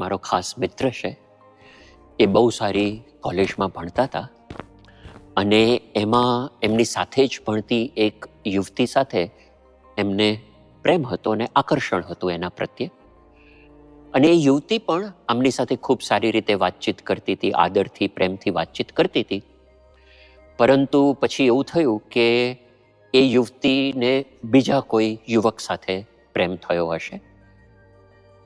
મારો ખાસ મિત્ર છે. એ બહુ સારી કોલેજમાં ભણતા હતા અને એમાં એમની સાથે જ ભણતી એક યુવતી સાથે એમને પ્રેમ હતો અને આકર્ષણ હતું એના પ્રત્યે. અને એ યુવતી પણ આમની સાથે ખૂબ સારી રીતે વાતચીત કરતી હતી, આદરથી પ્રેમથી વાતચીત કરતી હતી. પરંતુ પછી એવું થયું કે એ યુવતીને બીજા કોઈ યુવક સાથે પ્રેમ થયો હશે.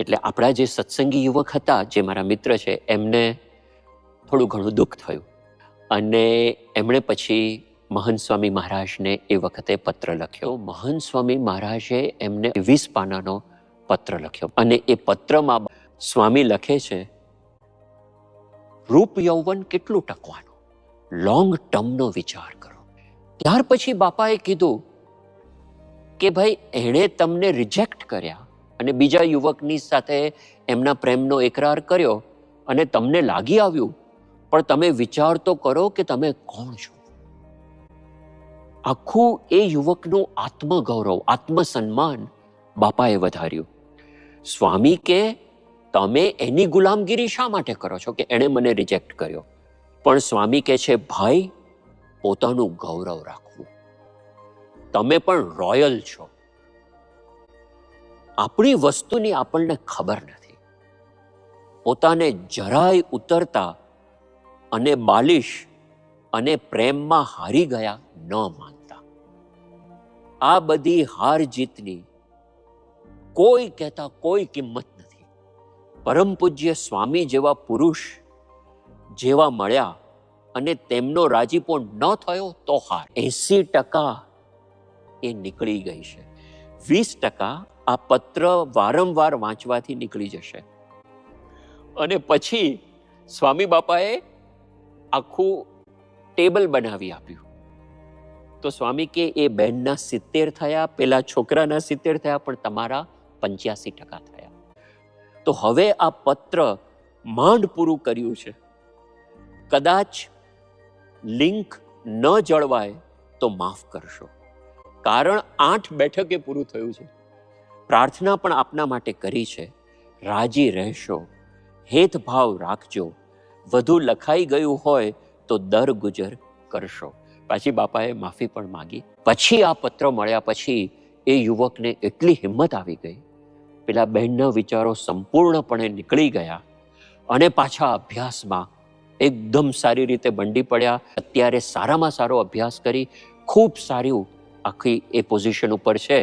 એટલે આપણા જે સત્સંગી યુવક હતા, જે મારા મિત્ર છે, એમને થોડું ઘણું દુઃખ થયું અને એમણે પછી મહંત સ્વામી મહારાજને એ વખતે પત્ર લખ્યો. મહંત સ્વામી મહારાજે એમને 20 પાનાનો પત્ર લખ્યો અને એ પત્રમાં સ્વામી લખે છે, રૂપ યૌવન કેટલું ટકવાનું, લોંગ ટર્મનો વિચાર કરો. ત્યાર પછી બાપાએ કીધું કે ભાઈ, એણે તમને રિજેક્ટ કર્યા અને બીજા યુવકની સાથે એમના પ્રેમનો એકરાર કર્યો અને તમને લાગી આવ્યું, પણ તમે વિચાર તો કરો કે તમે કોણ છો. આખું એ યુવકનું આત્મગૌરવ, આત્મસન્માન બાપાએ વધાર્યું. સ્વામી કે તમે એની ગુલામગીરી શા માટે કરો છો કે એણે મને રિજેક્ટ કર્યો? પણ સ્વામી કહે છે, ભાઈ, પોતાનું ગૌરવ રાખવું. તમે પણ રોયલ છો. આપણી વસ્તુની આપણને ખબર નથી. પોતાને જરાય ઉતરતા અને બાલિશ અને પ્રેમમાં હારી ગયા ન માનતા. આ બધી હાર જીતની કોઈ કહેતા કોઈ કિંમત નથી. પરમ પૂજ્ય સ્વામી જેવા પુરુષ જેવા મળ્યા અને તેમનો રાજીપો ન થયો તો હાર. 80% એ નીકળી ગઈ છે. 20% આ પત્ર વારંવાર વાંચવાથી નીકળી જશે. અને પછી સ્વામી બાપાએ આખું ટેબલ બનાવી આપ્યું. તો સ્વામી કે એ બહેનના 70 થયા, પેલા છોકરાના 70 થયા, પણ તમારા 85% થયા. તો હવે આ પત્ર માંડ પૂરું કર્યું છે. કદાચ લિંક ન જળવાય તો માફ કરશો, કારણ 8 બેઠકે પૂરું થયું છે. પ્રાર્થના પણ આપના માટે કરી છે. રાજી રહેશો, હેતભાવ રાખજો. વધુ લખાઈ ગયું હોય તો દર ગુજર કરશો. પાછી બાપાએ માફી પણ માગી. પછી આ પત્ર મળ્યા પછી એ યુવકને એટલી હિંમત આવી ગઈ, પેલા બહેનના વિચારો સંપૂર્ણપણે નીકળી ગયા અને પાછા અભ્યાસમાં એકદમ સારી રીતે બંડી પડ્યા. અત્યારે સારામાં સારો અભ્યાસ કરી ખૂબ સારી આખી એ પોઝિશન ઉપર છે